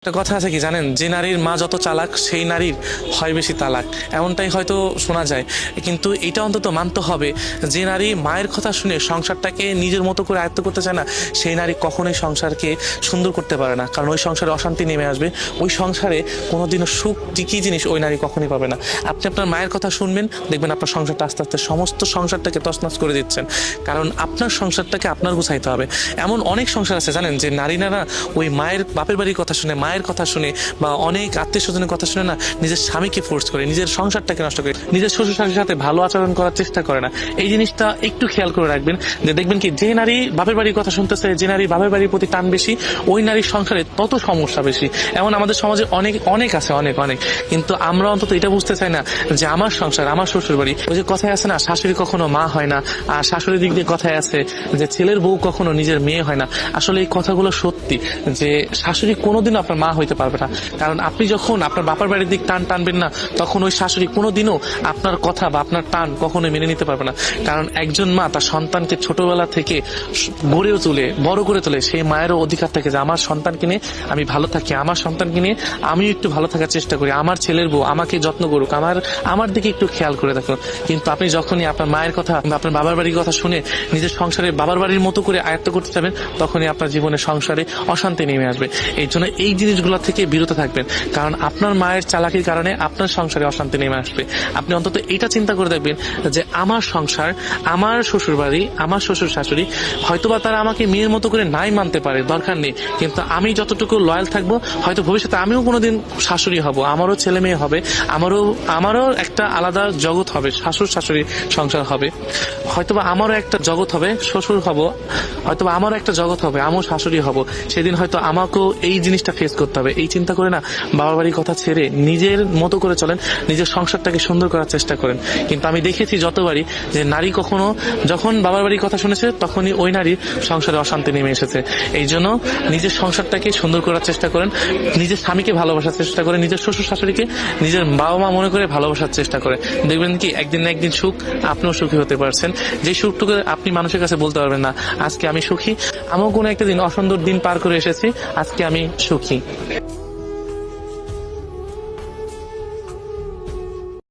একটা কথা আছে কি জানেন, যে নারীর মা যত চালাক সেই নারীর হয় বেশি তালাক, এমনটাই হয়তো শোনা যায়। কিন্তু এটা অন্তত মানতে হবে, যে নারী মায়ের কথা শুনে সংসারটাকে নিজের মতো করে আয়ত্ত করতে চায় না, সেই নারী কখনোই সংসারকে সুন্দর করতে পারে না। কারণ ওই সংসারে অশান্তি নেমে আসবে, ওই সংসারে কোনোদিনও সুখ কি জিনিস ওই নারী কখনোই পাবে না। আপনি আপনার মায়ের কথা শুনবেন, দেখবেন আপনার সংসারটা আস্তে আস্তে সমস্ত সংসারটাকে তছনছ করে দিচ্ছেন। কারণ আপনার সংসারটাকে আপনার গুছাইতে হবে। এমন অনেক সংসার আছে জানেন, যে নারীরা ওই মায়ের বাপের বাড়ির কথা শুনে, মায়ের কথা শুনে বা অনেক আত্মীয় স্বজনের কথা শুনে না, নিজের স্বামীকে ফোর্স করে, নিজের সংসারটাকে নষ্ট করে, নিজের শ্বশুর শাশুড়ির সাথে ভালো আচরণ করার চেষ্টা করে না। এই জিনিসটা একটু খেয়াল করে রাখবেন, যে দেখবেন কি, যে নারী বাপের বাড়ির কথা শুনতেছে, যে নারী বাপের বাড়ির প্রতি টান বেশি, ওই নারীর সংসারে তত সমস্যা বেশি। এমন আমাদের সমাজে অনেক অনেক আছে, অনেক অনেক। কিন্তু আমরা অন্তত এটা বুঝতে চাই না যে আমার সংসার, আমার শ্বশুর বাড়ি। ওই যে কথায় আছে না, শাশুড়ি কখনো মা হয় না। আর শাশুড়ির দিক দিয়ে কথায় আছে যে ছেলের বউ কখনো নিজের মেয়ে হয় না। আসলে এই কথাগুলো সত্যি, যে শাশুড়ি কোনোদিনও আপনার মা হইতে পারবে না। কারণ আপনি যখন আপনার বাবার বাড়ির দিক টানবেন না, তখন ওই শাশুড়ি কোনোদিনও আপনার কথা বা আপনার টান কখনোই মেনে নিতে পারবে না। কারণ একজন মা তার সন্তানকে ছোটবেলা থেকে গড়েও তোলে, বড় করে তোলে, সেই মায়েরও অধিকার থাকে যে আমার সন্তানকে নিয়ে আমি ভালো থাকি, আমার সন্তানকে নিয়ে আমিও একটু ভালো থাকার চেষ্টা করি, আমার ছেলের বউ আমাকে যত্ন করুক, আমার দিকে একটু খেয়াল করে দেখুন। কিন্তু আপনি যখনই আপনার মায়ের কথা বা আপনার বাবার বাড়ির কথা শুনে নিজের সংসারে বাবার বাড়ির মতো করে আয়ত্ত করতে যাবেন, তখনই আপনার জীবনের সংসারে অশান্তি নেমে আসবে। এই জন্য এই জিনিসগুলো থেকে বিরত থাকবেন, কারণ আপনার মায়ের চালাকির কারণে আপনার সংসারে অশান্তি নেমে আসবে। আপনি অন্তত এটা চিন্তা করে দেখবেন যে আমার সংসার, আমার শ্বশুর বাড়ি, আমার শ্বশুর শাশুড়ি, হয়তোবা তারা আমাকে মেয়ের মতো করে নাই মানতে পারে, দরকার নেই, কিন্তু আমি যতটুকু লয়াল থাকবো, হয়তো ভবিষ্যতে আমিও কোনোদিন শাশুড়ি হব, আমারও ছেলে মেয়ে হবে, আমারও একটা আলাদা জগৎ হবে, শাশুড় শাশুড়ি সংসার হবে, হয়তোবা আমারও একটা জগৎ হবে, শ্বশুর হব, হয়তোবা আমারও একটা জগৎ হবে, আমিও শাশুড়ি হব। সেদিন হয়তো আমাকেও এই জিনিসটা ফেস করতে হবে। এই চিন্তা করে না বাবা বাড়ির কথা ছেড়ে নিজের মতো করে চলেন, নিজের সংসারটাকে সুন্দর করার চেষ্টা করেন। কিন্তু আমি দেখেছি যতবারই যে নারী কখনো যখন বাবার বাড়ির কথা শুনেছে, তখনই ওই নারীর সংসারে অশান্তি নেমে এসেছে। এই জন্য নিজের সংসারটাকে সুন্দর করার চেষ্টা করেন, নিজের স্বামীকে ভালোবাসার চেষ্টা করেন, নিজের শ্বশুর শাশুড়িকে নিজের বাবা মা মনে করে ভালোবাসার চেষ্টা করেন। দেখবেন কি, একদিন না একদিন সুখ আপনিও সুখী হতে পারছেন, যে সুখটুকু আপনি মানুষের কাছে বলতে পারবেন না আজকে আমি সুখী, আমিও কোনো একটা দিন অসুন্দর দিন পার করে এসেছি, আজকে আমি সুখী।